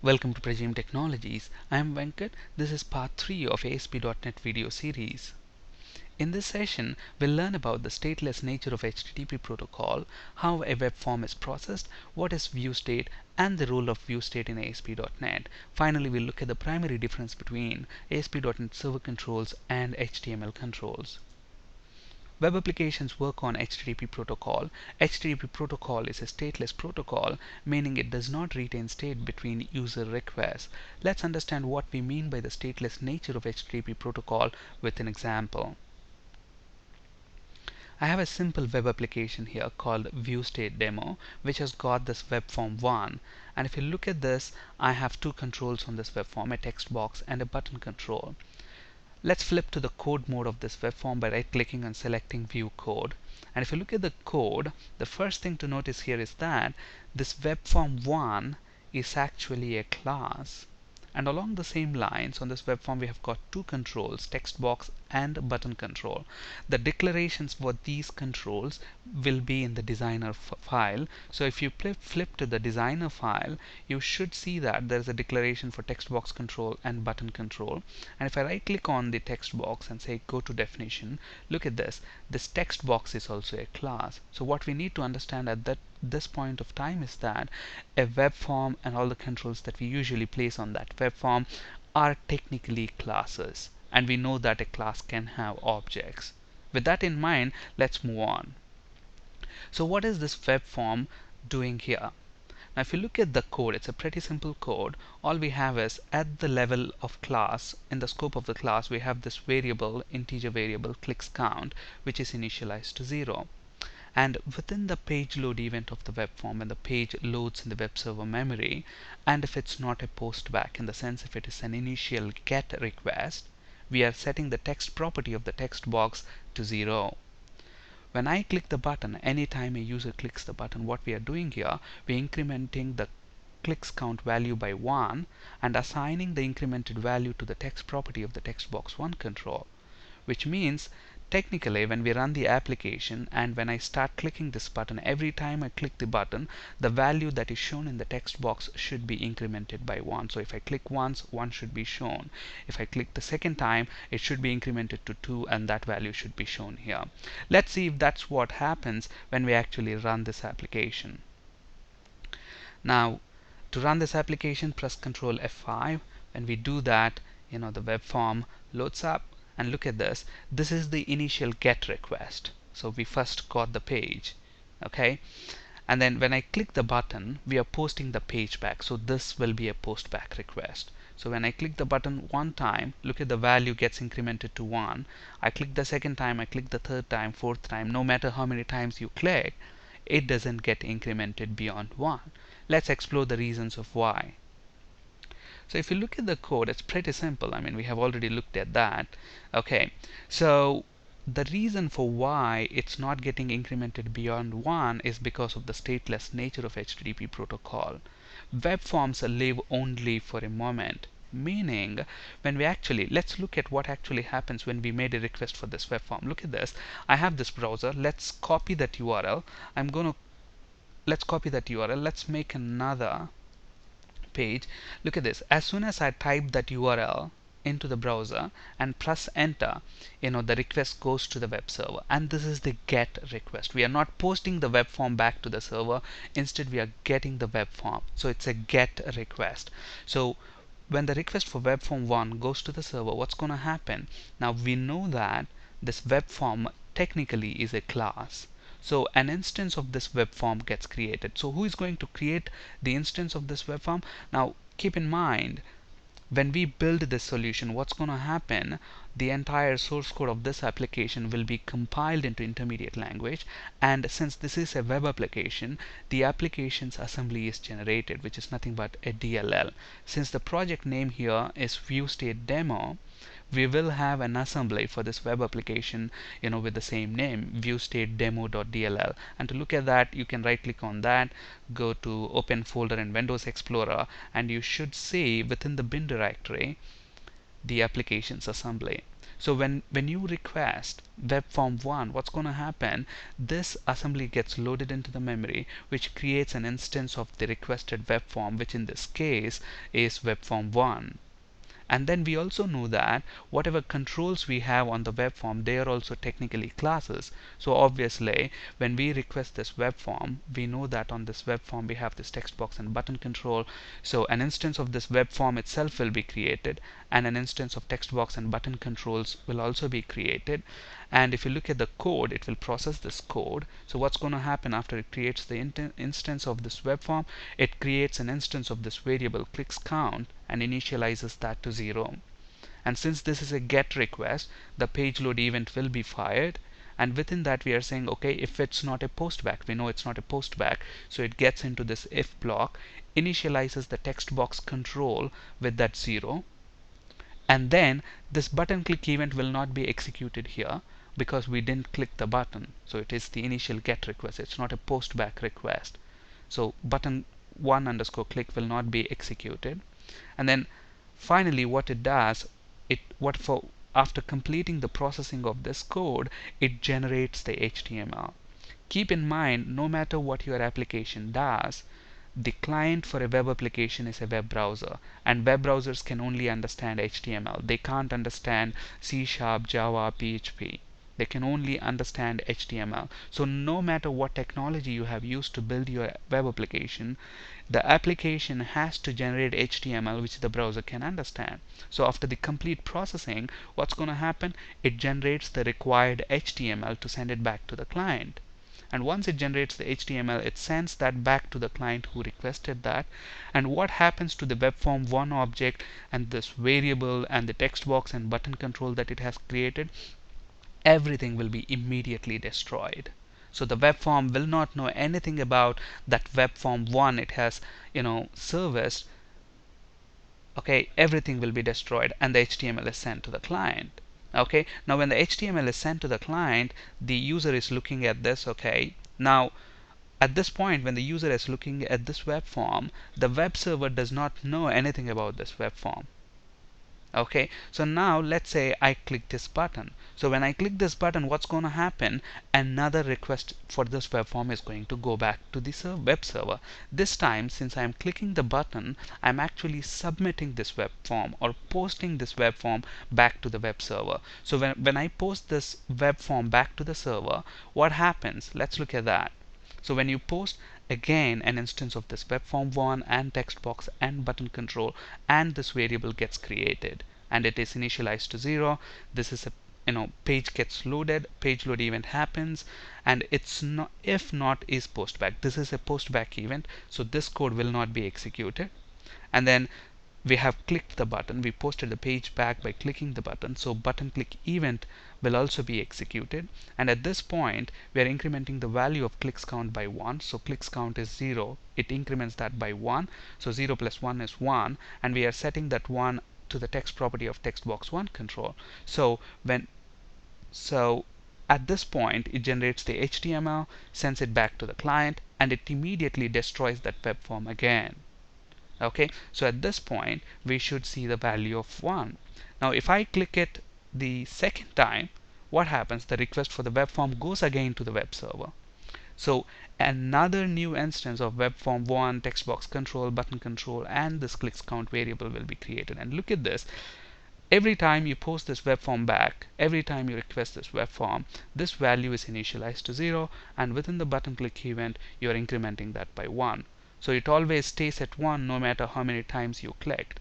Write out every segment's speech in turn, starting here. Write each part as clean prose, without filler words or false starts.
Welcome to Presume Technologies. I am Venkat. This is part 3 of ASP.NET video series. In this session, we'll learn about the stateless nature of HTTP protocol, how a web form is processed, what is Viewstate, and the role of Viewstate in ASP.NET. Finally, we'll look at the primary difference between ASP.NET server controls and HTML controls. Web applications work on HTTP protocol. HTTP protocol is a stateless protocol, meaning it does not retain state between user requests. Let's understand what we mean by the stateless nature of HTTP protocol with an example. I have a simple web application here called Viewstate demo, which has got this web form 1. And if you look at this, I have two controls on this web form, a text box and a button control. Let's flip to the code mode of this web form by right clicking and selecting view code. And if you look at the code, the first thing to notice here is that this web form 1 is actually a class. And along the same lines, on this web form we have got two controls, text box and button control. The declarations for these controls will be in the designer file. So if you flip to the designer file, you should see that there is a declaration for text box control and button control. And if I right click on the text box and say go to definition, look at this. This text box is also a class. So what we need to understand at this point of time is that a web form and all the controls that we usually place on that web form are technically classes, and we know that a class can have objects. With that in mind, let's move on. So what is this web form doing here? Now if you look at the code, it's a pretty simple code. All we have is at the level of class, in the scope of the class, we have this variable, integer variable clicks count, which is initialized to 0. And within the page load event of the web form, when the page loads in the web server memory, and if it's not a post back, in the sense if it is an initial get request, we are setting the text property of the text box to 0. When I click the button, anytime a user clicks the button, what we are doing here, we're incrementing the clicks count value by 1 and assigning the incremented value to the text property of the text box 1 control, which means technically when we run the application and when I start clicking this button, every time I click the button, the value that is shown in the text box should be incremented by 1. So if I click once, 1 should be shown. If I click the second time, it should be incremented to 2 and that value should be shown here. Let's see if that's what happens when we actually run this application. Now to run this application, press Ctrl F5. When we do that, the web form loads up. And look at this. This is the initial get request. So we first got the page. Okay. And then when I click the button, we are posting the page back. So this will be a post back request. So when I click the button one time, look at the value gets incremented to 1. I click the second time, I click the third time, fourth time. No matter how many times you click, it doesn't get incremented beyond 1. Let's explore the reasons of why. So if you look at the code, it's pretty simple. I mean, we have already looked at that. Okay, so the reason for why it's not getting incremented beyond 1 is because of the stateless nature of HTTP protocol. Web forms live only for a moment, meaning when we let's look at what actually happens when we made a request for this web form. Look at this. I have this browser. Let's copy that URL. Let's copy that URL. Let's make another page. Look at this. As soon as I type that URL into the browser and press enter, the request goes to the web server, and this is the get request. We are not posting the web form back to the server. Instead, we are getting the web form. So it's a get request. So when the request for web form 1 goes to the server, what's going to happen? Now we know that this web form technically is a class. So an instance of this web form gets created. So who is going to create the instance of this web form? Now keep in mind, when we build this solution, what's going to happen? The entire source code of this application will be compiled into intermediate language, and since this is a web application, the application's assembly is generated, which is nothing but a DLL. Since the project name here is Viewstate demo, we will have an assembly for this web application with the same name, viewstate demo.dll. And to look at that, you can right click on that, go to open folder in Windows Explorer, and you should see within the bin directory the application's assembly. So when you request web form 1, what's going to happen, this assembly gets loaded into the memory, which creates an instance of the requested web form, which in this case is web form 1. And then we also know that whatever controls we have on the web form, they are also technically classes. So obviously when we request this web form, we know that on this web form we have this text box and button control. So an instance of this web form itself will be created, and an instance of text box and button controls will also be created. And if you look at the code, it will process this code. So what's going to happen after it creates the instance of this web form, it creates an instance of this variable clicks count and initializes that to 0. And since this is a get request, the page load event will be fired, and within that we are saying, okay, if it's not a post back, we know it's not a post back, so it gets into this if block, initializes the text box control with that 0, and then this button click event will not be executed here because we didn't click the button. So it is the initial get request, it's not a post back request. So button 1 underscore click will not be executed. And then finally what it does, after completing the processing of this code, it generates the HTML. Keep in mind, no matter what your application does, the client for a web application is a web browser, and web browsers can only understand HTML. They can't understand C#, Java, PHP. They can only understand HTML. So no matter what technology you have used to build your web application, the application has to generate HTML which the browser can understand. So after the complete processing, what's going to happen? It generates the required HTML to send it back to the client. And once it generates the HTML, it sends that back to the client who requested that. And what happens to the web form 1 object and this variable and the text box and button control that it has created? Everything will be immediately destroyed. So the web form will not know anything about that web form 1 it has serviced. Okay, everything will be destroyed, and the HTML is sent to the client. Okay, now when the HTML is sent to the client, the user is looking at this. Okay, now at this point when the user is looking at this web form, the web server does not know anything about this web form. Okay, so now let's say I click this button. So when I click this button, what's going to happen? Another request for this web form is going to go back to the web server. This time, since I'm clicking the button, I'm actually submitting this web form or posting this web form back to the web server. So when I post this web form back to the server, what happens? Let's look at that. So when you post, again an instance of this web form 1 and text box and button control and this variable gets created, and it is initialized to 0. This is a page gets loaded, page load event happens, and it's not, if not, is post back. This is a post back event, so this code will not be executed. And then we have clicked the button, we posted the page back by clicking the button, so button click event will also be executed. And at this point we are incrementing the value of clicks count by 1. So clicks count is 0, it increments that by 1, so 0 plus 1 is 1, and we are setting that 1 to the text property of text box 1 control. So at this point it generates the HTML, sends it back to the client, and it immediately destroys that web form again. Okay, so at this point we should see the value of 1. Now if I click it the second time, what happens? The request for the web form goes again to the web server. So another new instance of web form 1, text box control, button control, and this clicks count variable will be created. And look at this. Every time you post this web form back, every time you request this web form, this value is initialized to 0, and within the button click event you are incrementing that by 1. So it always stays at 1 no matter how many times you clicked.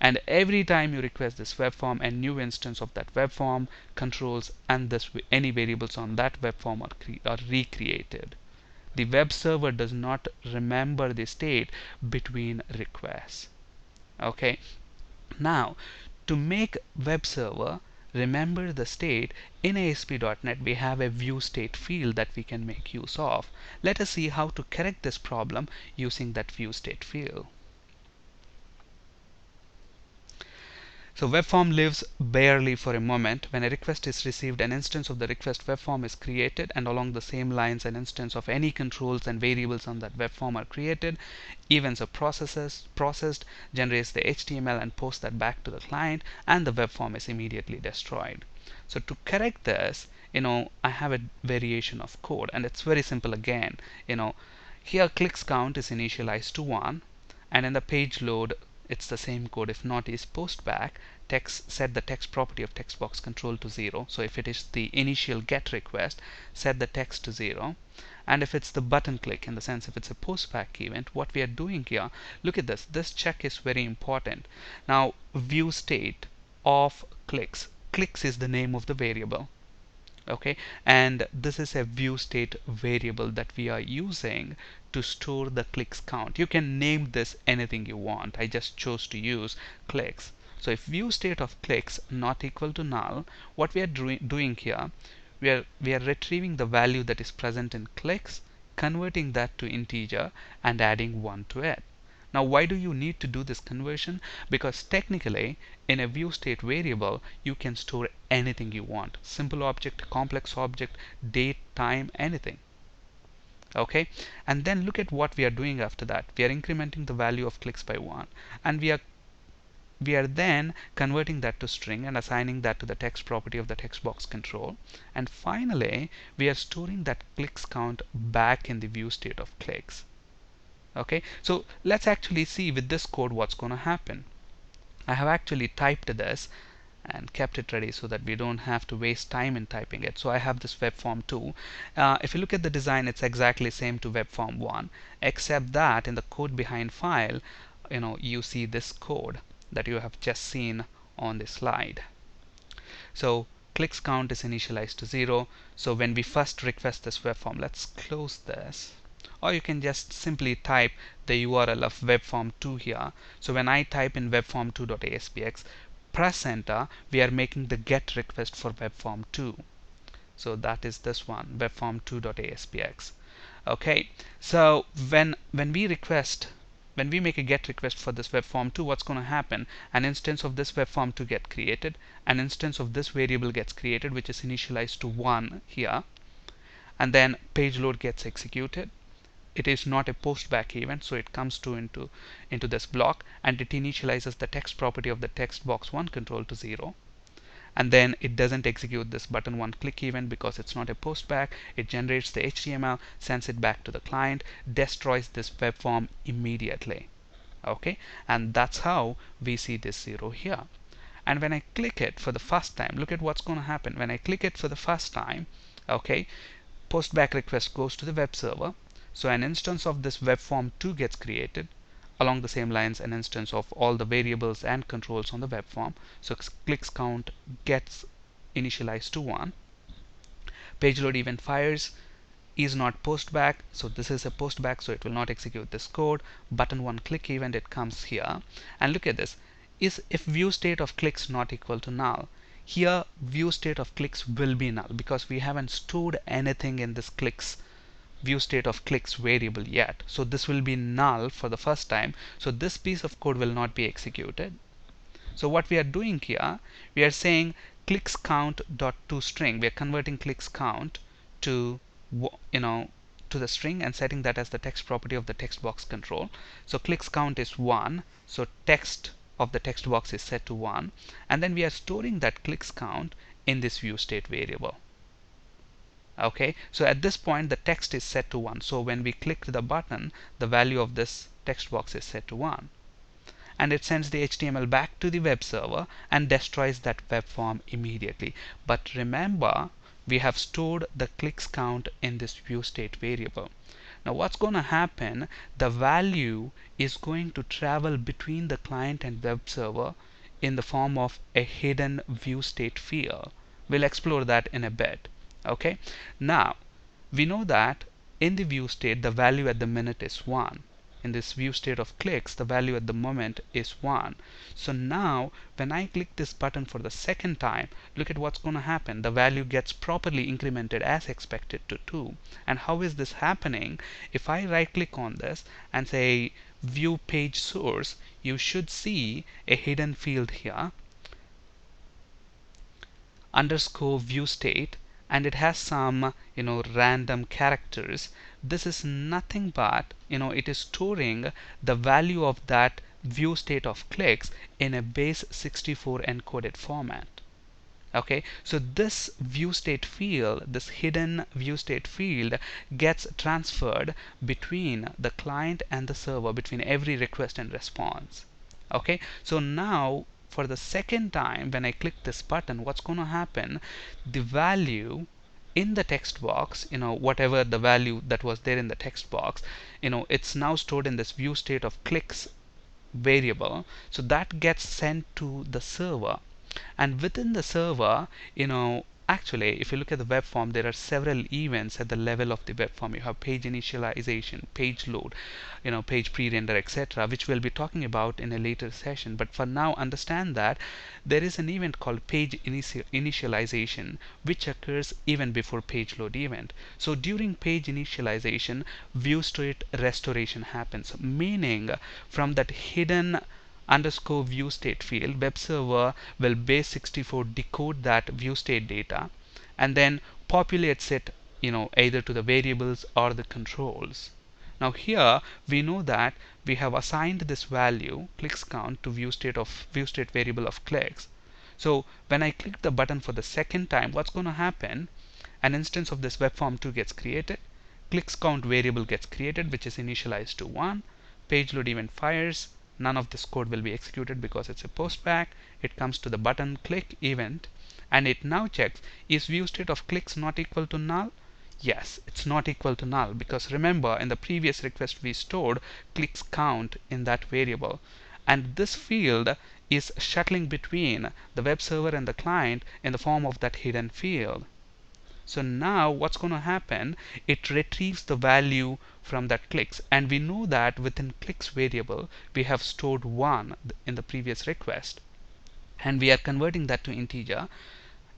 And every time you request this web form, a new instance of that web form, controls, and any variables on that web form are recreated. The web server does not remember the state between requests. Okay, now to make web server remember the state, in ASP.NET we have a Viewstate field that we can make use of. Let us see how to correct this problem using that Viewstate field. So web form lives barely for a moment. When a request is received, an instance of the request web form is created, and along the same lines an instance of any controls and variables on that web form are created. Events are processed, generates the HTML and posts that back to the client, and the web form is immediately destroyed. So to correct this, I have a variation of code, and it's very simple again. Here clicks count is initialized to 1, and in the page load it's the same code. If not, is post back text, set the text property of text box control to 0. So if it is the initial get request, set the text to 0. And if it's the button click, in the sense if it's a post back event, what we are doing here, look at this check is very important. Now view state of clicks is the name of the variable. Okay, and this is a view state variable that we are using to store the clicks count. You can name this anything you want. I just chose to use clicks. So if view state of clicks not equal to null, what we are doing here, we are retrieving the value that is present in clicks, converting that to integer, and adding 1 to it. Now why do you need to do this conversion? Because technically in a view state variable you can store anything you want. Simple object, complex object, date, time, anything. Okay, and then look at what we are doing after that. We are incrementing the value of clicks by 1, and we are then converting that to string and assigning that to the text property of the text box control. And finally we are storing that clicks count back in the view state of clicks. Okay, so let's actually see with this code what's going to happen. I have actually typed this and kept it ready so that we don't have to waste time in typing it. So I have this web form 2. If you look at the design, it's exactly same to web form 1, except that in the code behind file, you see this code that you have just seen on the slide. So clicks count is initialized to 0. So when we first request this web form, let's close this. Or you can just simply type the URL of webform2 here. So when I type in webform2.aspx, press enter, we are making the get request for webform2. So that is this one, webform2.aspx. Okay, so when we make a get request for this webform2, what's going to happen? An instance of this webform2 get created, an instance of this variable gets created, which is initialized to 1 here, and then page load gets executed. It is not a post back event, so it comes into this block, and it initializes the text property of the text box 1 control to 0. And then it doesn't execute this button 1 click event because it's not a post back. It generates the HTML, sends it back to the client, destroys this web form immediately. Okay, and that's how we see this 0 here. And when I click it for the first time, look at what's going to happen. When I click it for the first time, okay, post back request goes to the web server. So an instance of this web form 2 gets created. Along the same lines, an instance of all the variables and controls on the web form. So clicks count gets initialized to 1. Page load event fires, is not post back, so this is a post back, so it will not execute this code. Button 1 click event, it comes here. And look at this, is if view state of clicks not equal to null. Here view state of clicks will be null because we haven't stored anything in this clicks view state of clicks variable yet. So this will be null for the first time. So this piece of code will not be executed. So what we are doing here, we are saying clicks count dot to string. We are converting clicks count to to the string and setting that as the text property of the text box control. So clicks count is 1. So text of the text box is set to 1, and then we are storing that clicks count in this view state variable. Okay, so at this point the text is set to 1. So when we click the button, the value of this text box is set to 1. And it sends the HTML back to the web server and destroys that web form immediately. But remember, we have stored the clicks count in this view state variable. Now what's going to happen, the value is going to travel between the client and web server in the form of a hidden view state field. We'll explore that in a bit. Okay, now we know that in the view state the value at the minute is 1. In this view state of clicks, the value at the moment is 1. So now when I click this button for the second time, look at what's going to happen. The value gets properly incremented as expected to 2. And how is this happening? If I right click on this and say view page source, you should see a hidden field here. underscore view state, and it has some random characters. This is nothing but it is storing the value of that view state of clicks in a base 64 encoded format. Okay, so this view state field, this hidden view state field, gets transferred between the client and the server, between every request and response. Okay, so now for the second time when I click this button, what's going to happen? The value in the text box, whatever the value that was there in the text box, it's now stored in this view state of clicks variable. So that gets sent to the server, and within the server, actually if you look at the web form, there are several events at the level of the web form. You have page initialization, page load, page pre-render, etc., which we'll be talking about in a later session. But for now, understand that there is an event called page initialization, which occurs even before page load event. So during page initialization, view state restoration happens, meaning from that hidden underscore view state field, web server will base 64 decode that view state data and then populates it either to the variables or the controls. Now here we know that we have assigned this value clicks count to view state variable of clicks. So when I click the button for the second time, what's going to happen? An instance of this web form 2 gets created, clicks count variable gets created, which is initialized to 1, page load event fires. None of this code will be executed because it's a post back. It comes to the button click event, and it now checks, is view state of clicks not equal to null? Yes, it's not equal to null, because remember in the previous request we stored clicks count in that variable, and this field is shuttling between the web server and the client in the form of that hidden field. So now what's going to happen? It retrieves the value from that clicks, and we know that within clicks variable we have stored 1 in the previous request, and we are converting that to integer,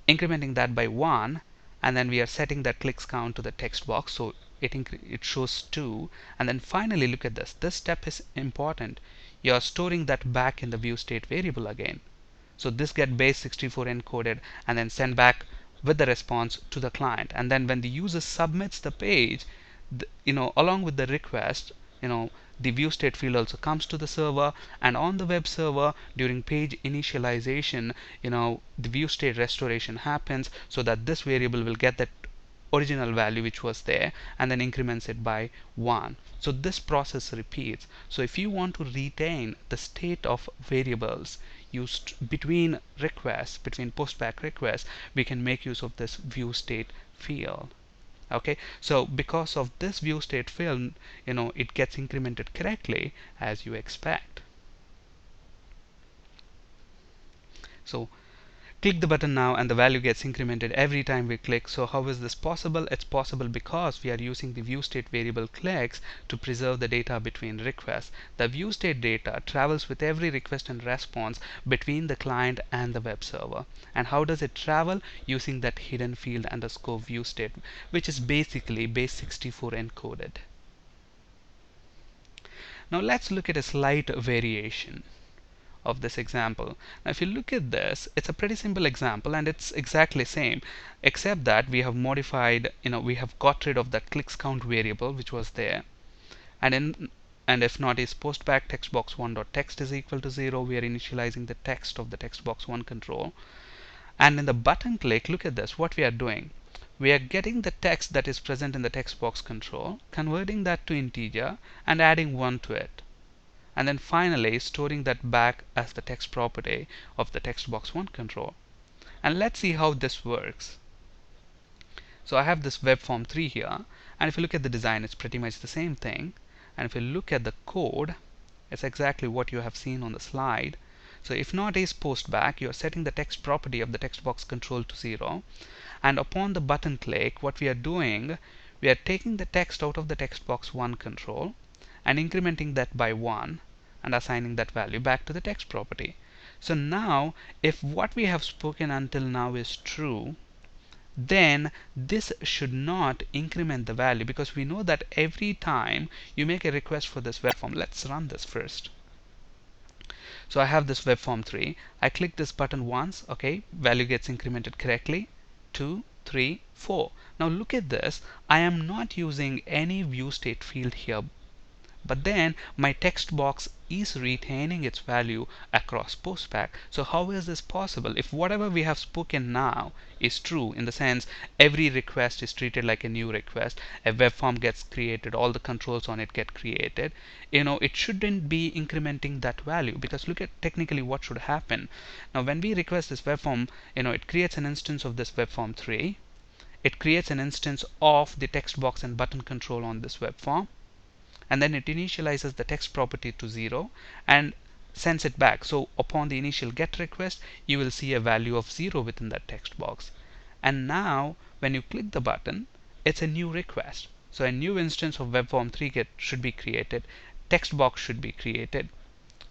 incrementing that by 1, and then we are setting that clicks count to the text box, so it shows 2. And then finally, look at this step is important. You are storing that back in the view state variable again. So this get base 64 encoded and then sent back with the response to the client, and then when the user submits the page, along with the request, the view state field also comes to the server, and on the web server during page initialization, the view state restoration happens, so that this variable will get that original value which was there and then increments it by 1. So this process repeats. So if you want to retain the state of variables used between requests, between postback requests, we can make use of this view state field. Okay, so because of this view state field, it gets incremented correctly as you expect. So click the button now and the value gets incremented every time we click. So how is this possible? It's possible because we are using the view state variable clicks to preserve the data between requests. The view state data travels with every request and response between the client and the web server. And how does it travel? Using that hidden field underscore view state, which is basically base 64 encoded. Now let's look at a slight variation of this example. Now if you look at this, it's a pretty simple example and it's exactly same, except that we have modified, we have got rid of that clicks count variable which was there, and if not is postback textbox1.text is equal to 0, we are initializing the text of the textbox1 control. And in the button click, look at this, what we are doing, we are getting the text that is present in the text box control, converting that to integer and adding 1 to it, and then finally storing that back as the text property of the textbox1 control. And let's see how this works. So I have this web form 3 here, and if you look at the design, it's pretty much the same thing. And if you look at the code, it's exactly what you have seen on the slide. So if not is postback, you are setting the text property of the text box control to 0, and upon the button click, what we are doing, we are taking the text out of the textbox1 control and incrementing that by 1 and assigning that value back to the text property. So now if what we have spoken until now is true, then this should not increment the value, because we know that every time you make a request for this web form, let's run this first. So I have this web form 3. I click this button once, okay, value gets incremented correctly. 2, 3, 4. Now look at this. I am not using any view state field here, but then my text box is retaining its value across postback. So how is this possible? If whatever we have spoken now is true, in the sense every request is treated like a new request, a web form gets created, all the controls on it get created, it shouldn't be incrementing that value, because look at technically what should happen. Now when we request this web form, it creates an instance of this web form 3. It creates an instance of the text box and button control on this web form, and then it initializes the text property to 0 and sends it back. So upon the initial get request, you will see a value of 0 within that text box. And now when you click the button, it's a new request. So a new instance of web form 3 should be created, text box should be created,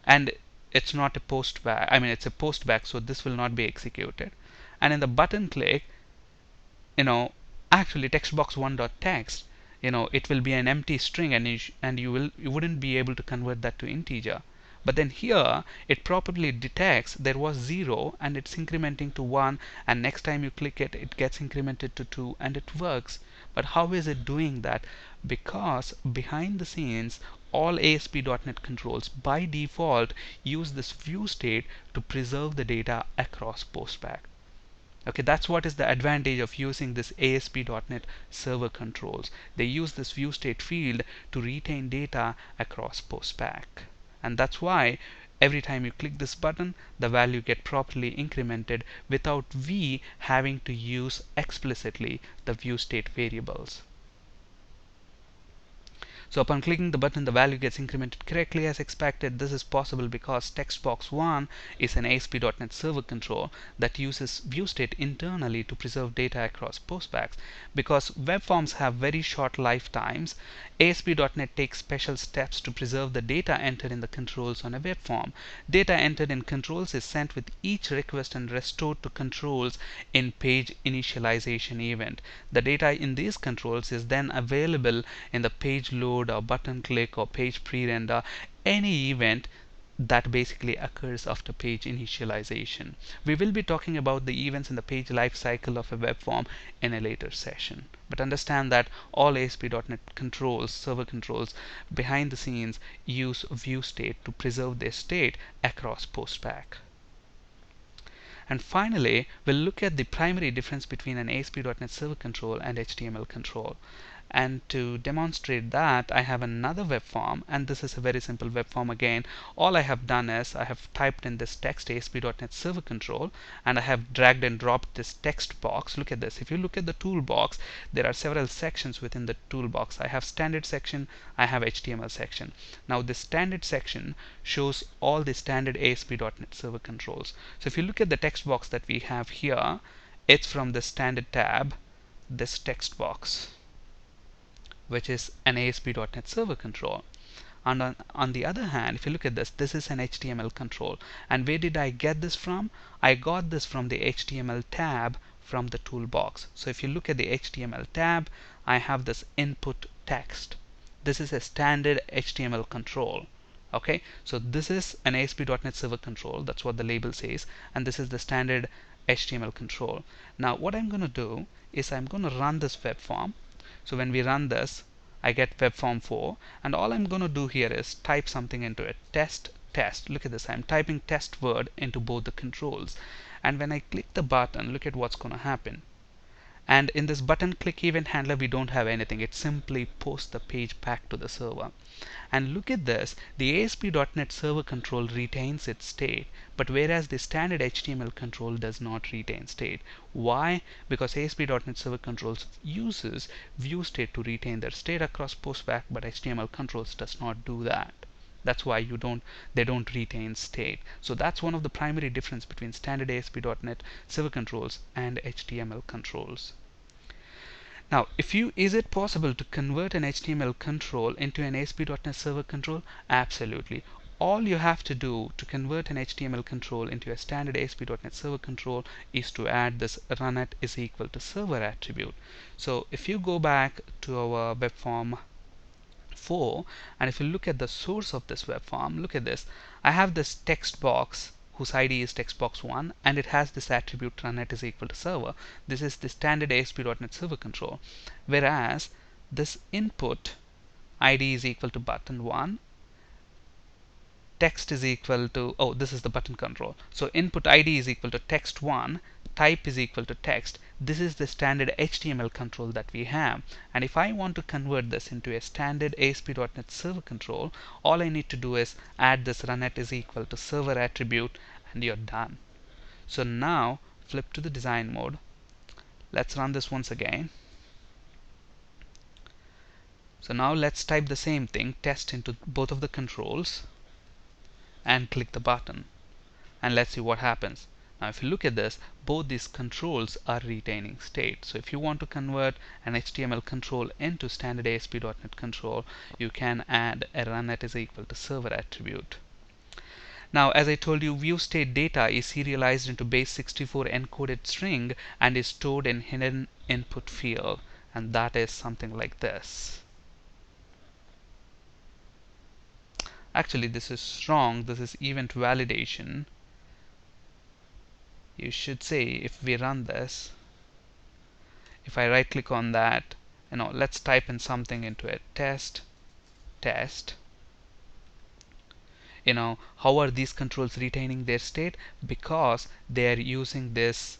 and it's not a post back, it's a post back, so this will not be executed. And in the button click, actually textbox1.text, it will be an empty string, and you wouldn't be able to convert that to integer. But then here it probably detects there was 0 and it's incrementing to 1, and next time you click it, it gets incremented to 2, and it works. But how is it doing that? Because behind the scenes, all ASP.NET controls by default use this view state to preserve the data across postback. Okay, that's what is the advantage of using this ASP.NET server controls. They use this view state field to retain data across postback. And that's why every time you click this button, the value get properly incremented without we having to use explicitly the view state variables. So upon clicking the button, the value gets incremented correctly as expected. This is possible because textbox1 is an ASP.NET server control that uses viewstate internally to preserve data across postbacks. Because web forms have very short lifetimes, ASP.NET takes special steps to preserve the data entered in the controls on a web form. Data entered in controls is sent with each request and restored to controls in page initialization event. The data in these controls is then available in the page load or button click or page pre-render, any event that basically occurs after page initialization. We will be talking about the events in the page life cycle of a web form in a later session. But understand that all ASP.NET controls, server controls behind the scenes, use view state to preserve their state across postback. And finally, we'll look at the primary difference between an ASP.NET server control and HTML control. And to demonstrate that, I have another web form, and this is a very simple web form again. All I have done is I have typed in this text ASP.NET server control, and I have dragged and dropped this text box. Look at this. If you look at the toolbox, there are several sections within the toolbox. I have standard section, I have HTML section. Now this standard section shows all the standard ASP.NET server controls. So if you look at the text box that we have here, it's from the standard tab, this text box, which is an ASP.NET server control. And on the other hand, if you look at this, this is an HTML control. And where did I get this from? I got this from the HTML tab from the toolbox. So if you look at the HTML tab, I have this input text. This is a standard HTML control. Okay, so this is an ASP.NET server control. That's what the label says. And this is the standard HTML control. Now what I'm going to do is I'm going to run this web form. So when we run this, I get web form 4, and all I'm going to do here is type something into it. Test. Look at this. I'm typing test word into both the controls. And when I click the button, look at what's going to happen. And in this button click event handler, we don't have anything. It simply posts the page back to the server. And look at this. The ASP.NET server control retains its state, but whereas the standard HTML control does not retain state. Why? Because ASP.NET server controls uses view state to retain their state across postback, but HTML controls does not do that. That's why they don't retain state. So that's one of the primary difference between standard ASP.NET server controls and HTML controls. Now, is it possible to convert an HTML control into an ASP.NET server control? Absolutely. All you have to do to convert an HTML control into a standard ASP.NET server control is to add this runAt is equal to server attribute. So if you go back to our web form 4. And if you look at the source of this web form, look at this. I have this text box whose ID is textbox1, and it has this attribute runnet is equal to server. This is the standard ASP.NET Server control. Whereas this input ID is equal to button1, text is equal to, oh, this is the button control. So input ID is equal to text1, type is equal to text. This is the standard HTML control that we have. And if I want to convert this into a standard ASP.NET Server control, all I need to do is add this runnet is equal to server attribute, and you're done. So now flip to the design mode. Let's run this once again. So now let's type the same thing, test, into both of the controls and click the button, and let's see what happens. Now if you look at this, both these controls are retaining state. So if you want to convert an HTML control into standard ASP.NET control, you can add a runnet is equal to server attribute. Now, as I told you, Viewstate data is serialized into base64 encoded string and is stored in hidden input field, and that is something like this. Actually, this is wrong. This is event validation. You should say, if we run this, if I right click on that, let's type in something into it, test. How are these controls retaining their state? Because they are using this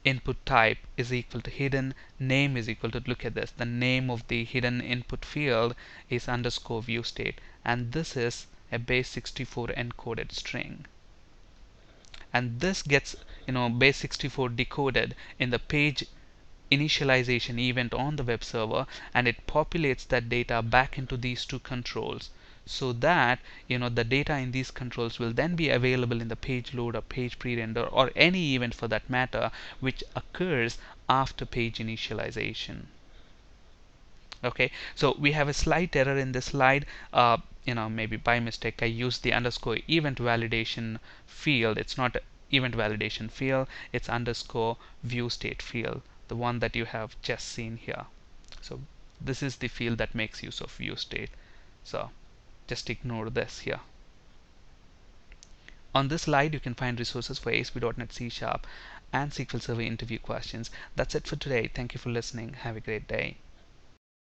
input type is equal to hidden, name is equal to, look at this, the name of the hidden input field is underscore Viewstate, and this is a base64 encoded string. And this gets base64 decoded in the page initialization event on the web server, and it populates that data back into these two controls, so that the data in these controls will then be available in the page load or page pre-render or any event for that matter which occurs after page initialization. Okay, so we have a slight error in this slide. Maybe by mistake I used the underscore event validation field. It's not event validation field, it's underscore Viewstate field, the one that you have just seen here. So this is the field that makes use of Viewstate. So just ignore this here. On this slide you can find resources for ASP.NET C# and SQL Server interview questions. That's it for today. Thank you for listening. Have a great day.